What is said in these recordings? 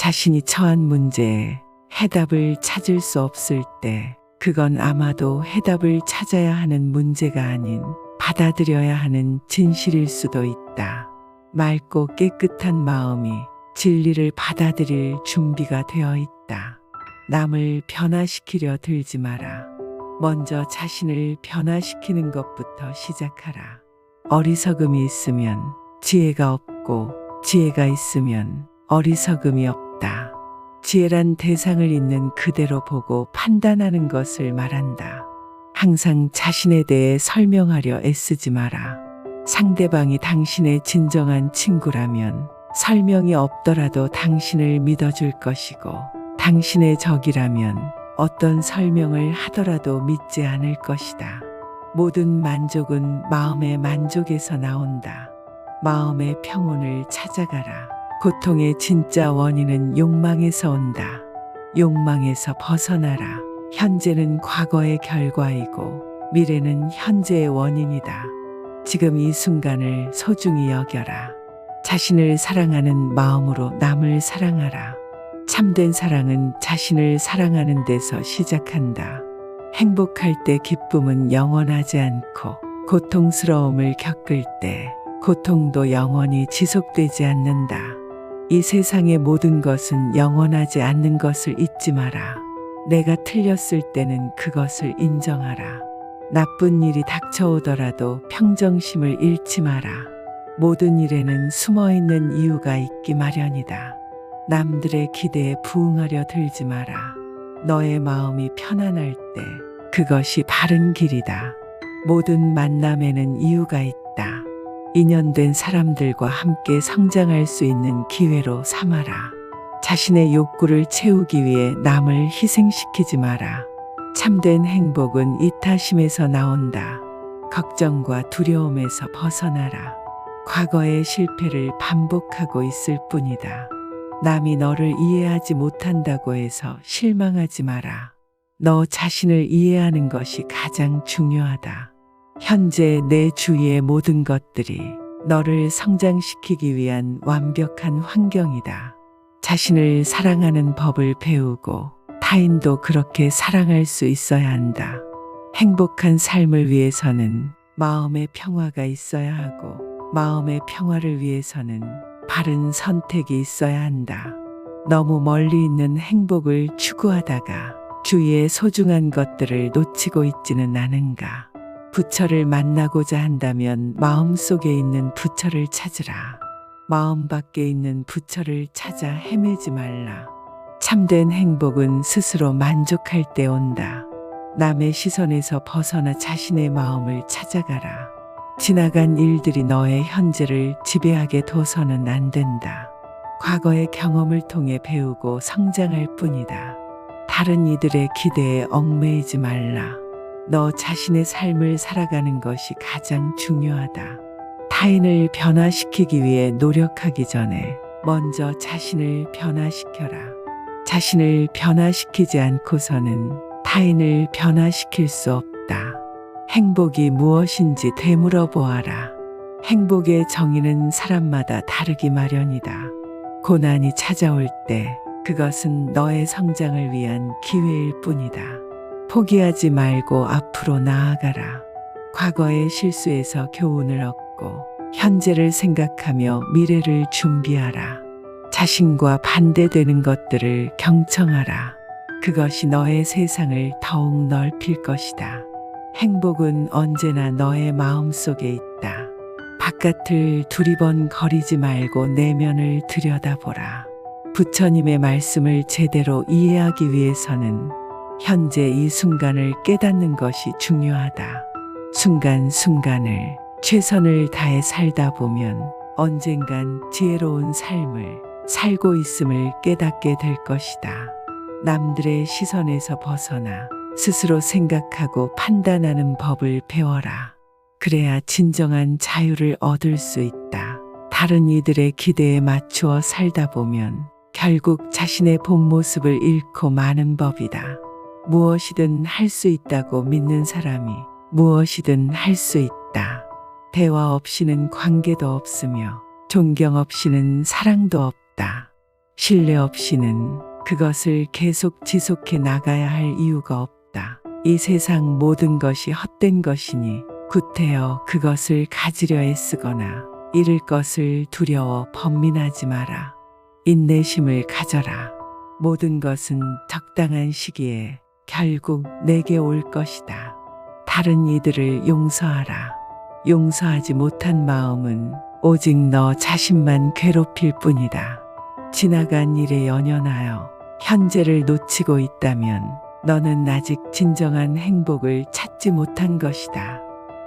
자신이 처한 문제에 해답을 찾을 수 없을 때 그건 아마도 해답을 찾아야 하는 문제가 아닌 받아들여야 하는 진실일 수도 있다. 맑고 깨끗한 마음이 진리를 받아들일 준비가 되어 있다. 남을 변화시키려 들지 마라. 먼저 자신을 변화시키는 것부터 시작하라. 어리석음이 있으면 지혜가 없고 지혜가 있으면 어리석음이 없다. 지혜란 대상을 있는 그대로 보고 판단하는 것을 말한다. 항상 자신에 대해 설명하려 애쓰지 마라. 상대방이 당신의 진정한 친구라면 설명이 없더라도 당신을 믿어줄 것이고, 당신의 적이라면 어떤 설명을 하더라도 믿지 않을 것이다. 모든 만족은 마음의 만족에서 나온다. 마음의 평온을 찾아가라. 고통의 진짜 원인은 욕망에서 온다. 욕망에서 벗어나라. 현재는 과거의 결과이고 미래는 현재의 원인이다. 지금 이 순간을 소중히 여겨라. 자신을 사랑하는 마음으로 남을 사랑하라. 참된 사랑은 자신을 사랑하는 데서 시작한다. 행복할 때 기쁨은 영원하지 않고 고통스러움을 겪을 때 고통도 영원히 지속되지 않는다. 이 세상의 모든 것은 영원하지 않는 것을 잊지 마라. 내가 틀렸을 때는 그것을 인정하라. 나쁜 일이 닥쳐오더라도 평정심을 잃지 마라. 모든 일에는 숨어있는 이유가 있기 마련이다. 남들의 기대에 부응하려 들지 마라. 너의 마음이 편안할 때 그것이 바른 길이다. 모든 만남에는 이유가 있다. 인연된 사람들과 함께 성장할 수 있는 기회로 삼아라. 자신의 욕구를 채우기 위해 남을 희생시키지 마라. 참된 행복은 이타심에서 나온다. 걱정과 두려움에서 벗어나라. 과거의 실패를 반복하고 있을 뿐이다. 남이 너를 이해하지 못한다고 해서 실망하지 마라. 너 자신을 이해하는 것이 가장 중요하다. 현재 내 주위의 모든 것들이 너를 성장시키기 위한 완벽한 환경이다. 자신을 사랑하는 법을 배우고 타인도 그렇게 사랑할 수 있어야 한다. 행복한 삶을 위해서는 마음의 평화가 있어야 하고, 마음의 평화를 위해서는 바른 선택이 있어야 한다. 너무 멀리 있는 행복을 추구하다가 주위의 소중한 것들을 놓치고 있지는 않은가? 부처를 만나고자 한다면 마음속에 있는 부처를 찾으라. 마음 밖에 있는 부처를 찾아 헤매지 말라. 참된 행복은 스스로 만족할 때 온다. 남의 시선에서 벗어나 자신의 마음을 찾아가라. 지나간 일들이 너의 현재를 지배하게 둬서는 안 된다. 과거의 경험을 통해 배우고 성장할 뿐이다. 다른 이들의 기대에 얽매이지 말라. 너 자신의 삶을 살아가는 것이 가장 중요하다. 타인을 변화시키기 위해 노력하기 전에 먼저 자신을 변화시켜라. 자신을 변화시키지 않고서는 타인을 변화시킬 수 없다. 행복이 무엇인지 되물어 보아라. 행복의 정의는 사람마다 다르기 마련이다. 고난이 찾아올 때 그것은 너의 성장을 위한 기회일 뿐이다. 포기하지 말고 앞으로 나아가라. 과거의 실수에서 교훈을 얻고 현재를 생각하며 미래를 준비하라. 자신과 반대되는 것들을 경청하라. 그것이 너의 세상을 더욱 넓힐 것이다. 행복은 언제나 너의 마음속에 있다. 바깥을 두리번거리지 말고 내면을 들여다보라. 부처님의 말씀을 제대로 이해하기 위해서는 현재 이 순간을 깨닫는 것이 중요하다. 순간순간을 최선을 다해 살다 보면 언젠간 지혜로운 삶을 살고 있음을 깨닫게 될 것이다. 남들의 시선에서 벗어나 스스로 생각하고 판단하는 법을 배워라. 그래야 진정한 자유를 얻을 수 있다. 다른 이들의 기대에 맞추어 살다 보면 결국 자신의 본 모습을 잃고 마는 법이다. 무엇이든 할 수 있다고 믿는 사람이 무엇이든 할 수 있다. 대화 없이는 관계도 없으며 존경 없이는 사랑도 없다. 신뢰 없이는 그것을 계속 지속해 나가야 할 이유가 없다. 이 세상 모든 것이 헛된 것이니 구태여 그것을 가지려 애쓰거나 잃을 것을 두려워 번민하지 마라. 인내심을 가져라. 모든 것은 적당한 시기에 결국 내게 올 것이다. 다른 이들을 용서하라. 용서하지 못한 마음은 오직 너 자신만 괴롭힐 뿐이다. 지나간 일에 연연하여 현재를 놓치고 있다면 너는 아직 진정한 행복을 찾지 못한 것이다.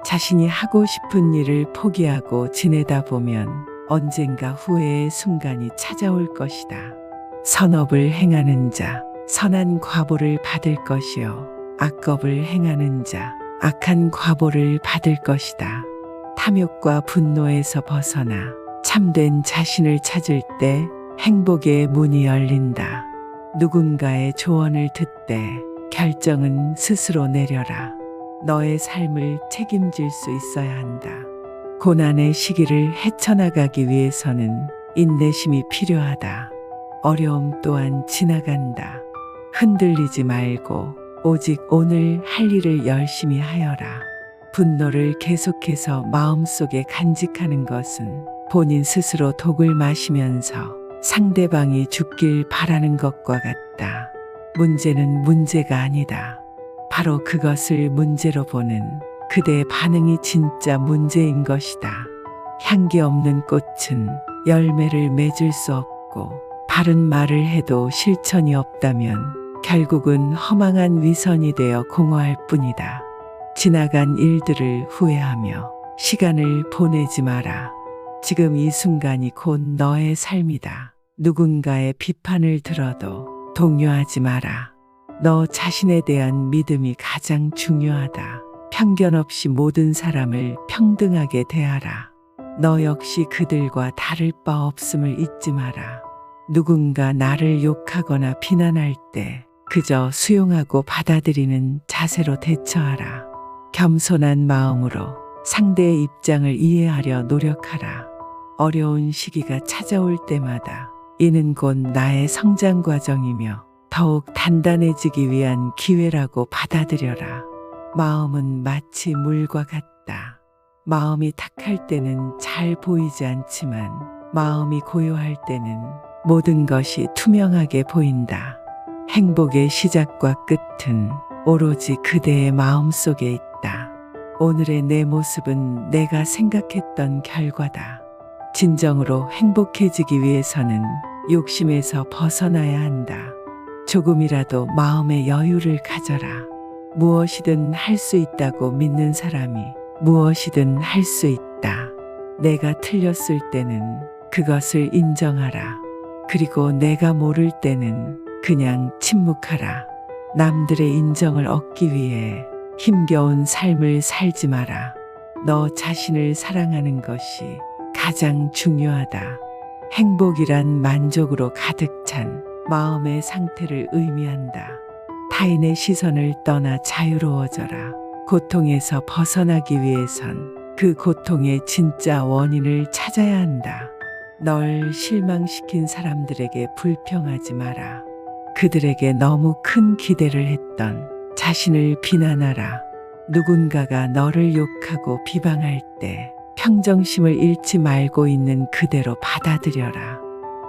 자신이 하고 싶은 일을 포기하고 지내다 보면 언젠가 후회의 순간이 찾아올 것이다. 선업을 행하는 자, 선한 과보를 받을 것이요. 악업을 행하는 자, 악한 과보를 받을 것이다. 탐욕과 분노에서 벗어나 참된 자신을 찾을 때 행복의 문이 열린다. 누군가의 조언을 듣되 결정은 스스로 내려라. 너의 삶을 책임질 수 있어야 한다. 고난의 시기를 헤쳐나가기 위해서는 인내심이 필요하다. 어려움 또한 지나간다. 흔들리지 말고 오직 오늘 할 일을 열심히 하여라. 분노를 계속해서 마음속에 간직하는 것은 본인 스스로 독을 마시면서 상대방이 죽길 바라는 것과 같다. 문제는 문제가 아니다. 바로 그것을 문제로 보는 그대의 반응이 진짜 문제인 것이다. 향기 없는 꽃은 열매를 맺을 수 없고 바른 말을 해도 실천이 없다면 결국은 허망한 위선이 되어 공허할 뿐이다. 지나간 일들을 후회하며 시간을 보내지 마라. 지금 이 순간이 곧 너의 삶이다. 누군가의 비판을 들어도 동요하지 마라. 너 자신에 대한 믿음이 가장 중요하다. 편견 없이 모든 사람을 평등하게 대하라. 너 역시 그들과 다를 바 없음을 잊지 마라. 누군가 나를 욕하거나 비난할 때 그저 수용하고 받아들이는 자세로 대처하라. 겸손한 마음으로 상대의 입장을 이해하려 노력하라. 어려운 시기가 찾아올 때마다 이는 곧 나의 성장 과정이며 더욱 단단해지기 위한 기회라고 받아들여라. 마음은 마치 물과 같다. 마음이 탁할 때는 잘 보이지 않지만 마음이 고요할 때는 모든 것이 투명하게 보인다. 행복의 시작과 끝은 오로지 그대의 마음 속에 있다. 오늘의 내 모습은 내가 생각했던 결과다. 진정으로 행복해지기 위해서는 욕심에서 벗어나야 한다. 조금이라도 마음의 여유를 가져라. 무엇이든 할 수 있다고 믿는 사람이 무엇이든 할 수 있다. 내가 틀렸을 때는 그것을 인정하라. 그리고 내가 모를 때는 그냥 침묵하라. 남들의 인정을 얻기 위해 힘겨운 삶을 살지 마라. 너 자신을 사랑하는 것이 가장 중요하다. 행복이란 만족으로 가득 찬 마음의 상태를 의미한다. 타인의 시선을 떠나 자유로워져라. 고통에서 벗어나기 위해선 그 고통의 진짜 원인을 찾아야 한다. 널 실망시킨 사람들에게 불평하지 마라. 그들에게 너무 큰 기대를 했던 자신을 비난하라. 누군가가 너를 욕하고 비방할 때 평정심을 잃지 말고 있는 그대로 받아들여라.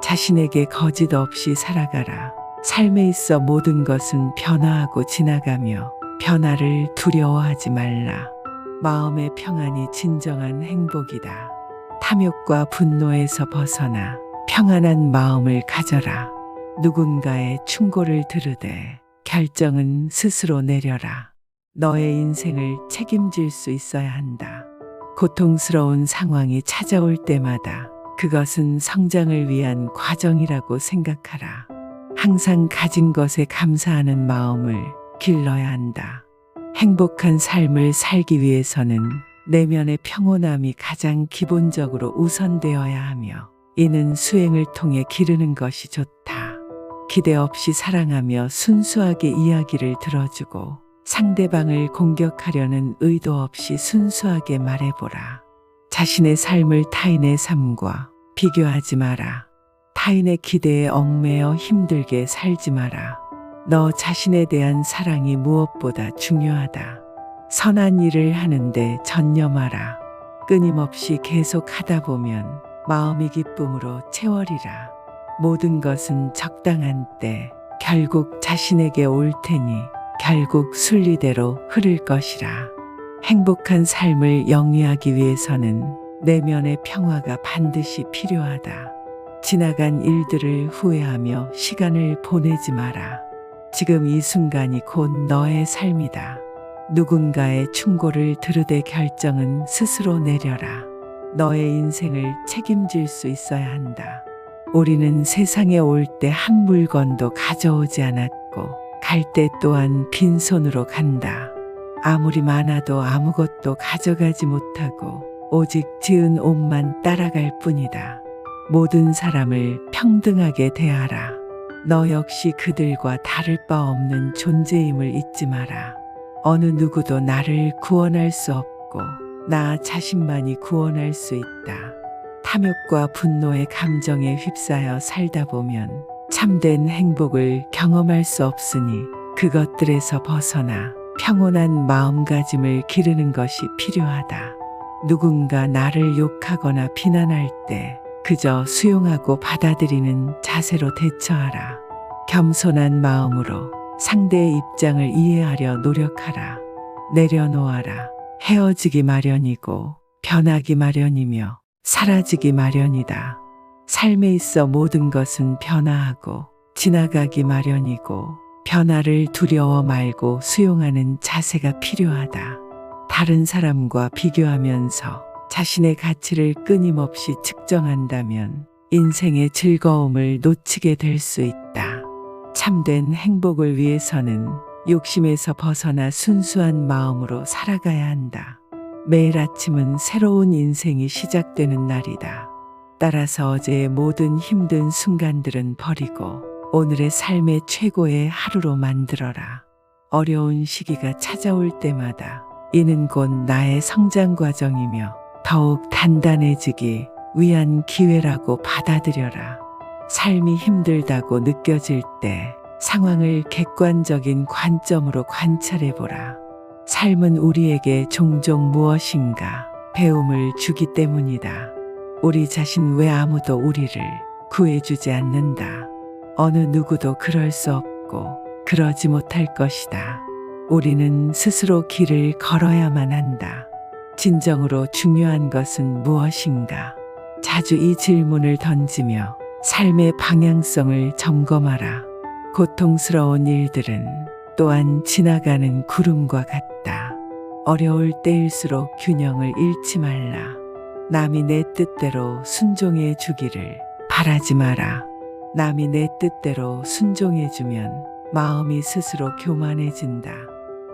자신에게 거짓 없이 살아가라. 삶에 있어 모든 것은 변화하고 지나가며 변화를 두려워하지 말라. 마음의 평안이 진정한 행복이다. 탐욕과 분노에서 벗어나 평안한 마음을 가져라. 누군가의 충고를 들으되 결정은 스스로 내려라. 너의 인생을 책임질 수 있어야 한다. 고통스러운 상황이 찾아올 때마다 그것은 성장을 위한 과정이라고 생각하라. 항상 가진 것에 감사하는 마음을 길러야 한다. 행복한 삶을 살기 위해서는 내면의 평온함이 가장 기본적으로 우선되어야 하며 이는 수행을 통해 기르는 것이 좋다. 기대 없이 사랑하며 순수하게 이야기를 들어주고 상대방을 공격하려는 의도 없이 순수하게 말해보라. 자신의 삶을 타인의 삶과 비교하지 마라. 타인의 기대에 얽매여 힘들게 살지 마라. 너 자신에 대한 사랑이 무엇보다 중요하다. 선한 일을 하는데 전념하라. 끊임없이 계속 하다 보면 마음이 기쁨으로 채워리라. 모든 것은 적당한 때 결국 자신에게 올 테니 결국 순리대로 흐를 것이라. 행복한 삶을 영위하기 위해서는 내면의 평화가 반드시 필요하다. 지나간 일들을 후회하며 시간을 보내지 마라. 지금 이 순간이 곧 너의 삶이다. 누군가의 충고를 들으되 결정은 스스로 내려라. 너의 인생을 책임질 수 있어야 한다. 우리는 세상에 올 때 한 물건도 가져오지 않았고 갈 때 또한 빈손으로 간다. 아무리 많아도 아무것도 가져가지 못하고 오직 지은 옷만 따라갈 뿐이다. 모든 사람을 평등하게 대하라. 너 역시 그들과 다를 바 없는 존재임을 잊지 마라. 어느 누구도 나를 구원할 수 없고 나 자신만이 구원할 수 있다. 탐욕과 분노의 감정에 휩싸여 살다 보면 참된 행복을 경험할 수 없으니 그것들에서 벗어나 평온한 마음가짐을 기르는 것이 필요하다. 누군가 나를 욕하거나 비난할 때 그저 수용하고 받아들이는 자세로 대처하라. 겸손한 마음으로 상대의 입장을 이해하려 노력하라. 내려놓아라. 헤어지기 마련이고 변하기 마련이며 사라지기 마련이다. 삶에 있어 모든 것은 변화하고 지나가기 마련이고 변화를 두려워 말고 수용하는 자세가 필요하다. 다른 사람과 비교하면서 자신의 가치를 끊임없이 측정한다면 인생의 즐거움을 놓치게 될 수 있다. 참된 행복을 위해서는 욕심에서 벗어나 순수한 마음으로 살아가야 한다. 매일 아침은 새로운 인생이 시작되는 날이다. 따라서 어제의 모든 힘든 순간들은 버리고 오늘의 삶의 최고의 하루로 만들어라. 어려운 시기가 찾아올 때마다 이는 곧 나의 성장 과정이며 더욱 단단해지기 위한 기회라고 받아들여라. 삶이 힘들다고 느껴질 때 상황을 객관적인 관점으로 관찰해보라. 삶은 우리에게 종종 무엇인가 배움을 주기 때문이다. 우리 자신 외 아무도 우리를 구해주지 않는다. 어느 누구도 그럴 수 없고 그러지 못할 것이다. 우리는 스스로 길을 걸어야만 한다. 진정으로 중요한 것은 무엇인가? 자주 이 질문을 던지며 삶의 방향성을 점검하라. 고통스러운 일들은 또한 지나가는 구름과 같다. 어려울 때일수록 균형을 잃지 말라. 남이 내 뜻대로 순종해 주기를 바라지 마라. 남이 내 뜻대로 순종해 주면 마음이 스스로 교만해진다.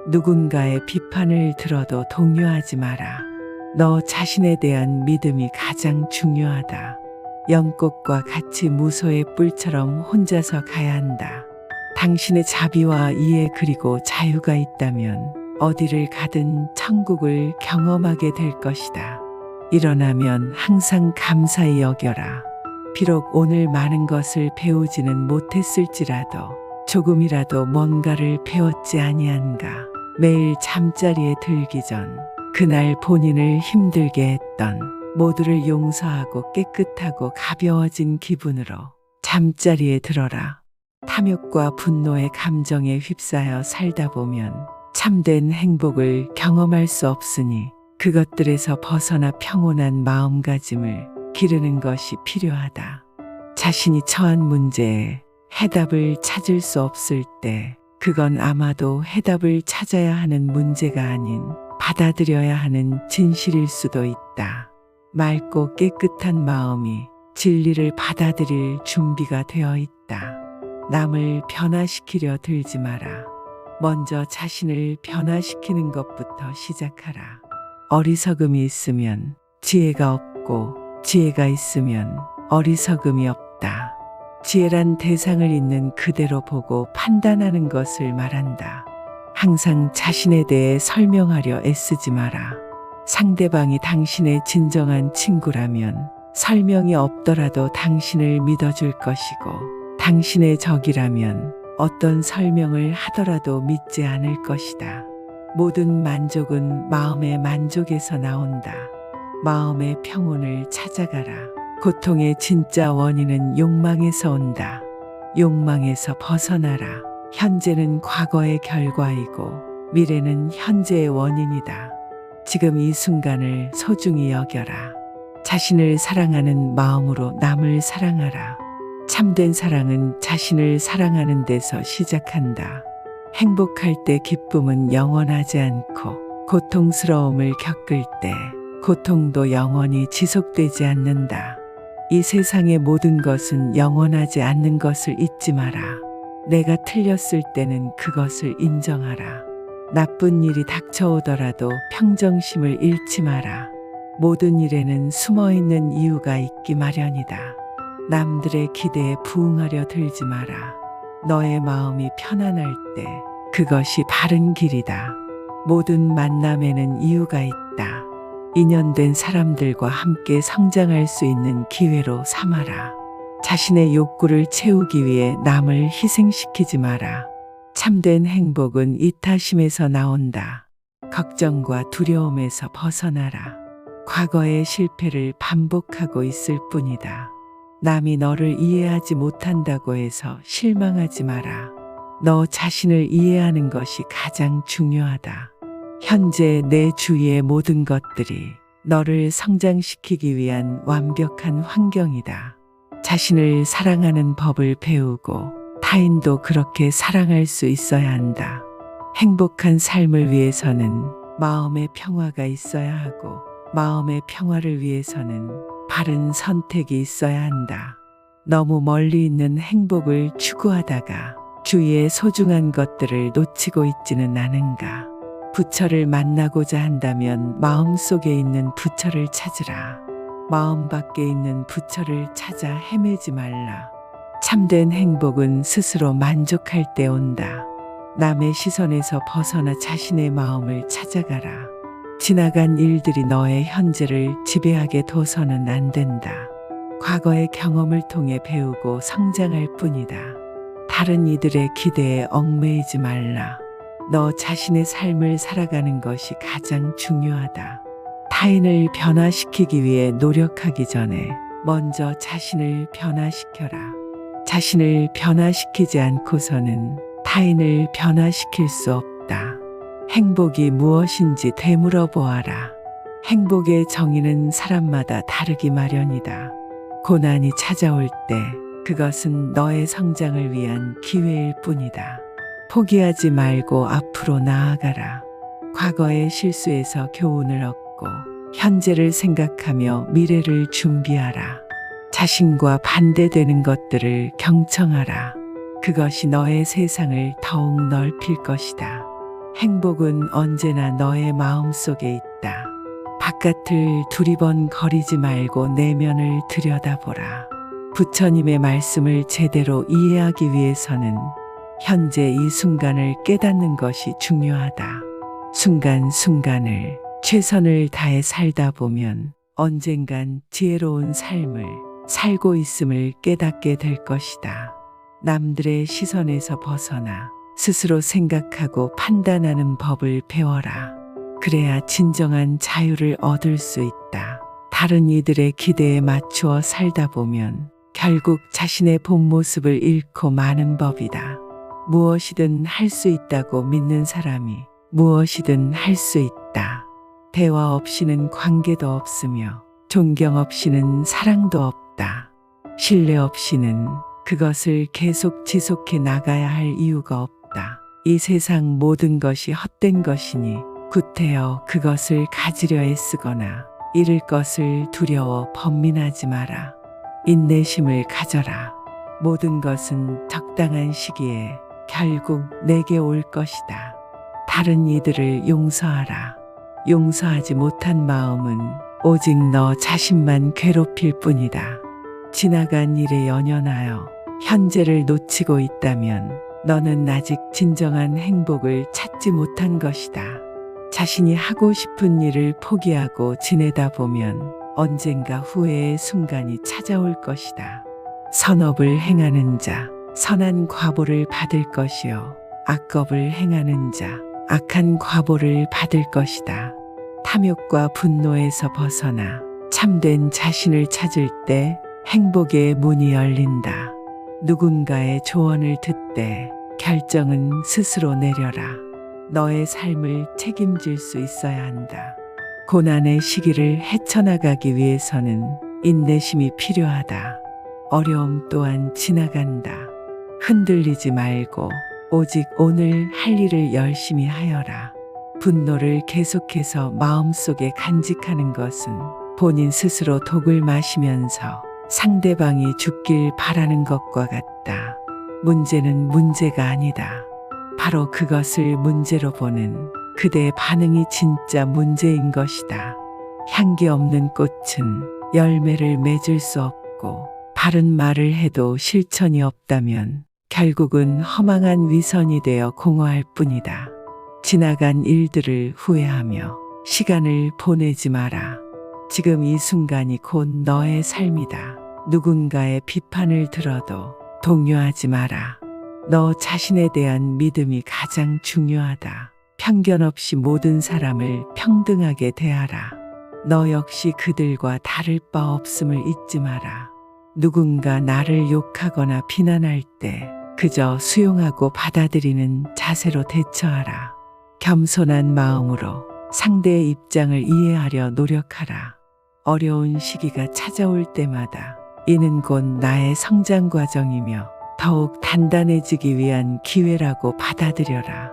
누군가의 비판을 들어도 동요하지 마라. 너 자신에 대한 믿음이 가장 중요하다. 연꽃과 같이 무소의 뿔처럼 혼자서 가야 한다. 당신의 자비와 이해 그리고 자유가 있다면 어디를 가든 천국을 경험하게 될 것이다. 일어나면 항상 감사히 여겨라. 비록 오늘 많은 것을 배우지는 못했을지라도 조금이라도 뭔가를 배웠지 아니한가. 매일 잠자리에 들기 전 그날 본인을 힘들게 했던 모두를 용서하고 깨끗하고 가벼워진 기분으로 잠자리에 들어라. 탐욕과 분노의 감정에 휩싸여 살다 보면 참된 행복을 경험할 수 없으니 그것들에서 벗어나 평온한 마음가짐을 기르는 것이 필요하다. 자신이 처한 문제에 해답을 찾을 수 없을 때 그건 아마도 해답을 찾아야 하는 문제가 아닌 받아들여야 하는 진실일 수도 있다. 맑고 깨끗한 마음이 진리를 받아들일 준비가 되어 있다. 남을 변화시키려 들지 마라. 먼저 자신을 변화시키는 것부터 시작하라. 어리석음이 있으면 지혜가 없고 지혜가 있으면 어리석음이 없다. 지혜란 대상을 있는 그대로 보고 판단하는 것을 말한다. 항상 자신에 대해 설명하려 애쓰지 마라. 상대방이 당신의 진정한 친구라면 설명이 없더라도 당신을 믿어줄 것이고 당신의 적이라면 어떤 설명을 하더라도 믿지 않을 것이다. 모든 만족은 마음의 만족에서 나온다. 마음의 평온을 찾아가라. 고통의 진짜 원인은 욕망에서 온다. 욕망에서 벗어나라. 현재는 과거의 결과이고 미래는 현재의 원인이다. 지금 이 순간을 소중히 여겨라. 자신을 사랑하는 마음으로 남을 사랑하라. 참된 사랑은 자신을 사랑하는 데서 시작한다. 행복할 때 기쁨은 영원하지 않고 고통스러움을 겪을 때 고통도 영원히 지속되지 않는다. 이 세상의 모든 것은 영원하지 않는 것을 잊지 마라. 내가 틀렸을 때는 그것을 인정하라. 나쁜 일이 닥쳐오더라도 평정심을 잃지 마라. 모든 일에는 숨어있는 이유가 있기 마련이다. 남들의 기대에 부응하려 들지 마라. 너의 마음이 편안할 때 그것이 바른 길이다. 모든 만남에는 이유가 있다. 인연된 사람들과 함께 성장할 수 있는 기회로 삼아라. 자신의 욕구를 채우기 위해 남을 희생시키지 마라. 참된 행복은 이타심에서 나온다. 걱정과 두려움에서 벗어나라. 과거의 실패를 반복하고 있을 뿐이다. 남이 너를 이해하지 못한다고 해서 실망하지 마라. 너 자신을 이해하는 것이 가장 중요하다. 현재 내 주위의 모든 것들이 너를 성장시키기 위한 완벽한 환경이다. 자신을 사랑하는 법을 배우고 타인도 그렇게 사랑할 수 있어야 한다. 행복한 삶을 위해서는 마음의 평화가 있어야 하고 마음의 평화를 위해서는 바른 선택이 있어야 한다. 너무 멀리 있는 행복을 추구하다가 주위의 소중한 것들을 놓치고 있지는 않은가. 부처를 만나고자 한다면 마음속에 있는 부처를 찾으라. 마음 밖에 있는 부처를 찾아 헤매지 말라. 참된 행복은 스스로 만족할 때 온다. 남의 시선에서 벗어나 자신의 마음을 찾아가라. 지나간 일들이 너의 현재를 지배하게 둬서는 안 된다. 과거의 경험을 통해 배우고 성장할 뿐이다. 다른 이들의 기대에 얽매이지 말라. 너 자신의 삶을 살아가는 것이 가장 중요하다. 타인을 변화시키기 위해 노력하기 전에 먼저 자신을 변화시켜라. 자신을 변화시키지 않고서는 타인을 변화시킬 수 없다. 행복이 무엇인지 되물어 보아라. 행복의 정의는 사람마다 다르기 마련이다. 고난이 찾아올 때 그것은 너의 성장을 위한 기회일 뿐이다. 포기하지 말고 앞으로 나아가라. 과거의 실수에서 교훈을 얻고 현재를 생각하며 미래를 준비하라. 자신과 반대되는 것들을 경청하라. 그것이 너의 세상을 더욱 넓힐 것이다. 행복은 언제나 너의 마음속에 있다. 바깥을 두리번거리지 말고 내면을 들여다보라. 부처님의 말씀을 제대로 이해하기 위해서는 현재 이 순간을 깨닫는 것이 중요하다. 순간순간을 최선을 다해 살다 보면 언젠간 지혜로운 삶을 살고 있음을 깨닫게 될 것이다. 남들의 시선에서 벗어나 스스로 생각하고 판단하는 법을 배워라. 그래야 진정한 자유를 얻을 수 있다. 다른 이들의 기대에 맞추어 살다 보면 결국 자신의 본 모습을 잃고 마는 법이다. 무엇이든 할 수 있다고 믿는 사람이 무엇이든 할 수 있다. 대화 없이는 관계도 없으며 존경 없이는 사랑도 없다. 신뢰 없이는 그것을 계속 지속해 나가야 할 이유가 없다. 이 세상 모든 것이 헛된 것이니 구태여 그것을 가지려 애쓰거나 잃을 것을 두려워 번민하지 마라. 인내심을 가져라. 모든 것은 적당한 시기에 결국 내게 올 것이다. 다른 이들을 용서하라. 용서하지 못한 마음은 오직 너 자신만 괴롭힐 뿐이다. 지나간 일에 연연하여 현재를 놓치고 있다면 너는 아직 진정한 행복을 찾지 못한 것이다. 자신이 하고 싶은 일을 포기하고 지내다 보면 언젠가 후회의 순간이 찾아올 것이다. 선업을 행하는 자, 선한 과보를 받을 것이요. 악업을 행하는 자, 악한 과보를 받을 것이다. 탐욕과 분노에서 벗어나 참된 자신을 찾을 때 행복의 문이 열린다. 누군가의 조언을 듣되 결정은 스스로 내려라. 너의 삶을 책임질 수 있어야 한다. 고난의 시기를 헤쳐나가기 위해서는 인내심이 필요하다. 어려움 또한 지나간다. 흔들리지 말고 오직 오늘 할 일을 열심히 하여라. 분노를 계속해서 마음속에 간직하는 것은 본인 스스로 독을 마시면서 상대방이 죽길 바라는 것과 같다. 문제는 문제가 아니다. 바로 그것을 문제로 보는 그대의 반응이 진짜 문제인 것이다. 향기 없는 꽃은 열매를 맺을 수 없고 바른 말을 해도 실천이 없다면 결국은 허망한 위선이 되어 공허할 뿐이다. 지나간 일들을 후회하며 시간을 보내지 마라. 지금 이 순간이 곧 너의 삶이다. 누군가의 비판을 들어도 동요하지 마라. 너 자신에 대한 믿음이 가장 중요하다. 편견 없이 모든 사람을 평등하게 대하라. 너 역시 그들과 다를 바 없음을 잊지 마라. 누군가 나를 욕하거나 비난할 때 그저 수용하고 받아들이는 자세로 대처하라. 겸손한 마음으로 상대의 입장을 이해하려 노력하라. 어려운 시기가 찾아올 때마다 이는 곧 나의 성장 과정이며 더욱 단단해지기 위한 기회라고 받아들여라.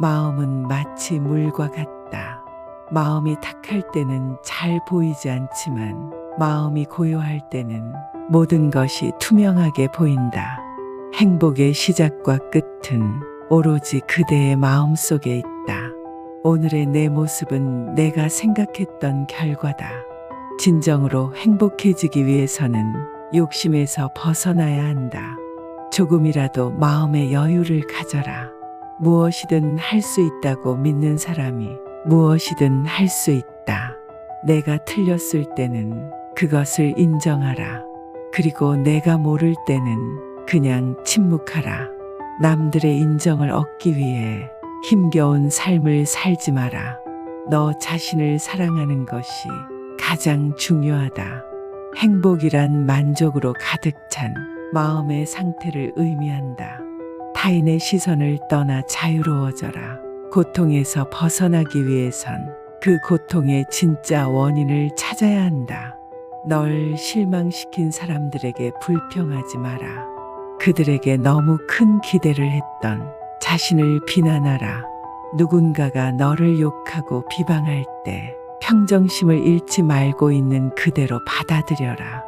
마음은 마치 물과 같다. 마음이 탁할 때는 잘 보이지 않지만 마음이 고요할 때는 모든 것이 투명하게 보인다. 행복의 시작과 끝은 오로지 그대의 마음 속에 있다. 오늘의 내 모습은 내가 생각했던 결과다. 진정으로 행복해지기 위해서는 욕심에서 벗어나야 한다. 조금이라도 마음의 여유를 가져라. 무엇이든 할 수 있다고 믿는 사람이 무엇이든 할 수 있다. 내가 틀렸을 때는 그것을 인정하라. 그리고 내가 모를 때는 그냥 침묵하라. 남들의 인정을 얻기 위해 힘겨운 삶을 살지 마라. 너 자신을 사랑하는 것이 가장 중요하다. 행복이란 만족으로 가득 찬 마음의 상태를 의미한다. 타인의 시선을 떠나 자유로워져라. 고통에서 벗어나기 위해선 그 고통의 진짜 원인을 찾아야 한다. 널 실망시킨 사람들에게 불평하지 마라. 그들에게 너무 큰 기대를 했던 자신을 비난하라. 누군가가 너를 욕하고 비방할 때 평정심을 잃지 말고 있는 그대로 받아들여라.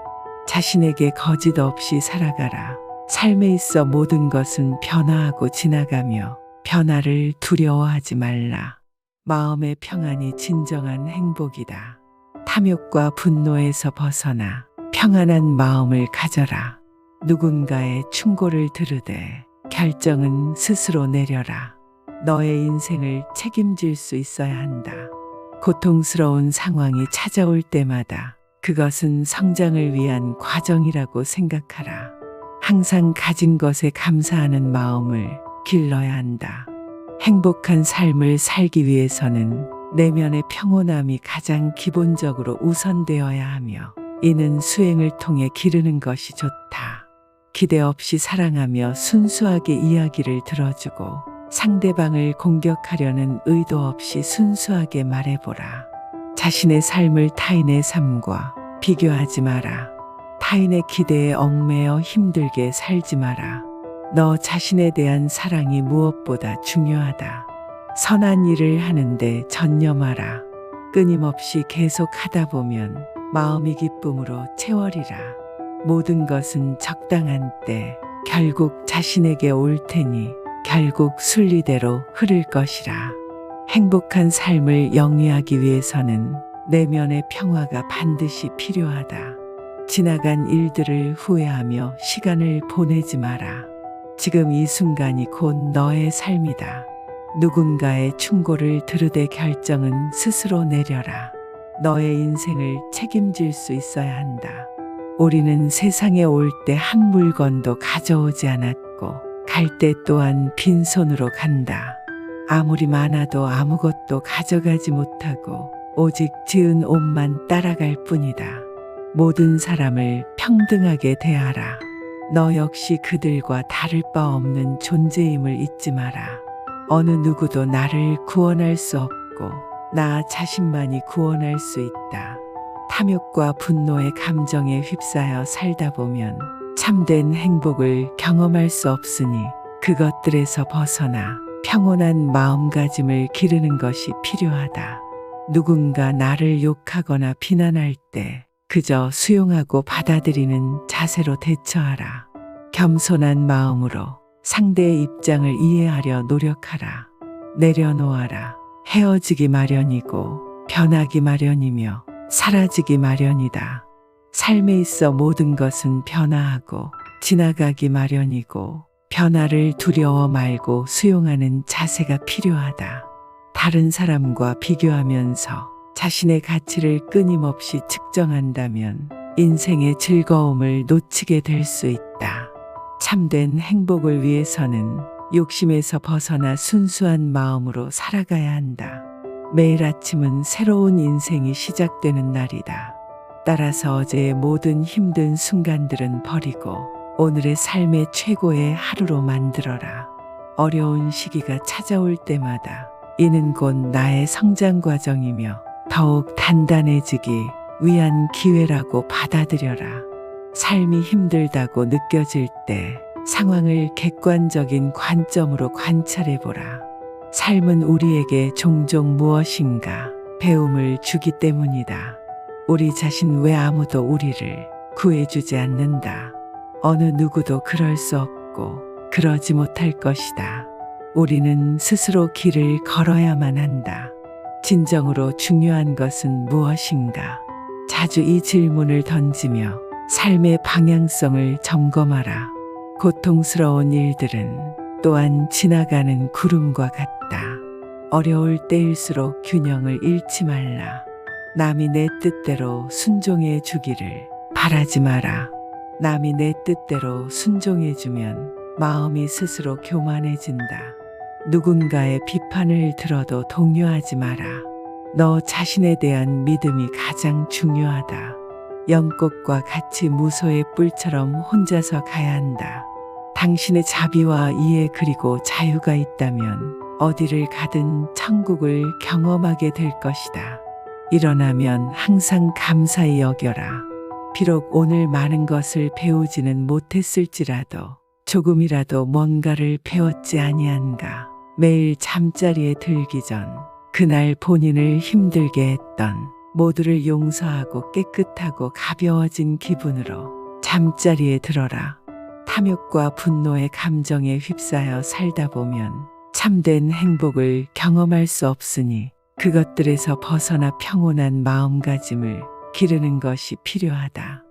자신에게 거짓 없이 살아가라. 삶에 있어 모든 것은 변화하고 지나가며 변화를 두려워하지 말라. 마음의 평안이 진정한 행복이다. 탐욕과 분노에서 벗어나 평안한 마음을 가져라. 누군가의 충고를 들으되 결정은 스스로 내려라. 너의 인생을 책임질 수 있어야 한다. 고통스러운 상황이 찾아올 때마다 그것은 성장을 위한 과정이라고 생각하라. 항상 가진 것에 감사하는 마음을 길러야 한다. 행복한 삶을 살기 위해서는 내면의 평온함이 가장 기본적으로 우선되어야 하며 이는 수행을 통해 기르는 것이 좋다. 기대 없이 사랑하며 순수하게 이야기를 들어주고 상대방을 공격하려는 의도 없이 순수하게 말해보라. 자신의 삶을 타인의 삶과 비교하지 마라. 타인의 기대에 얽매여 힘들게 살지 마라. 너 자신에 대한 사랑이 무엇보다 중요하다. 선한 일을 하는데 전념하라. 끊임없이 계속 하다 보면 마음이 기쁨으로 채워리라. 모든 것은 적당한 때 결국 자신에게 올 테니 결국 순리대로 흐를 것이라. 행복한 삶을 영위하기 위해서는 내면의 평화가 반드시 필요하다. 지나간 일들을 후회하며 시간을 보내지 마라. 지금 이 순간이 곧 너의 삶이다. 누군가의 충고를 들으되 결정은 스스로 내려라. 너의 인생을 책임질 수 있어야 한다. 우리는 세상에 올 때 한 물건도 가져오지 않았고 갈 때 또한 빈손으로 간다. 아무리 많아도 아무것도 가져가지 못하고 오직 지은 옷만 따라갈 뿐이다. 모든 사람을 평등하게 대하라. 너 역시 그들과 다를 바 없는 존재임을 잊지 마라. 어느 누구도 나를 구원할 수 없고 나 자신만이 구원할 수 있다. 탐욕과 분노의 감정에 휩싸여 살다 보면 참된 행복을 경험할 수 없으니 그것들에서 벗어나 평온한 마음가짐을 기르는 것이 필요하다. 누군가 나를 욕하거나 비난할 때 그저 수용하고 받아들이는 자세로 대처하라. 겸손한 마음으로 상대의 입장을 이해하려 노력하라. 내려놓아라. 헤어지기 마련이고 변하기 마련이며 사라지기 마련이다. 삶에 있어 모든 것은 변화하고 지나가기 마련이고 변화를 두려워 말고 수용하는 자세가 필요하다. 다른 사람과 비교하면서 자신의 가치를 끊임없이 측정한다면 인생의 즐거움을 놓치게 될 수 있다. 참된 행복을 위해서는 욕심에서 벗어나 순수한 마음으로 살아가야 한다. 매일 아침은 새로운 인생이 시작되는 날이다. 따라서 어제의 모든 힘든 순간들은 버리고 오늘의 삶의 최고의 하루로 만들어라. 어려운 시기가 찾아올 때마다 이는 곧 나의 성장 과정이며 더욱 단단해지기 위한 기회라고 받아들여라. 삶이 힘들다고 느껴질 때 상황을 객관적인 관점으로 관찰해보라. 삶은 우리에게 종종 무엇인가 배움을 주기 때문이다. 우리 자신 외 아무도 우리를 구해주지 않는다. 어느 누구도 그럴 수 없고 그러지 못할 것이다. 우리는 스스로 길을 걸어야만 한다. 진정으로 중요한 것은 무엇인가? 자주 이 질문을 던지며 삶의 방향성을 점검하라. 고통스러운 일들은 또한 지나가는 구름과 같다. 어려울 때일수록 균형을 잃지 말라. 남이 내 뜻대로 순종해 주기를 바라지 마라. 남이 내 뜻대로 순종해 주면 마음이 스스로 교만해진다. 누군가의 비판을 들어도 동요하지 마라. 너 자신에 대한 믿음이 가장 중요하다. 연꽃과 같이 무소의 뿔처럼 혼자서 가야 한다. 당신의 자비와 이해 그리고 자유가 있다면 어디를 가든 천국을 경험하게 될 것이다. 일어나면 항상 감사히 여겨라. 비록 오늘 많은 것을 배우지는 못했을지라도 조금이라도 뭔가를 배웠지 아니한가. 매일 잠자리에 들기 전 그날 본인을 힘들게 했던 모두를 용서하고 깨끗하고 가벼워진 기분으로 잠자리에 들어라. 탐욕과 분노의 감정에 휩싸여 살다 보면 참된 행복을 경험할 수 없으니 그것들에서 벗어나 평온한 마음가짐을 기르는 것이 필요하다.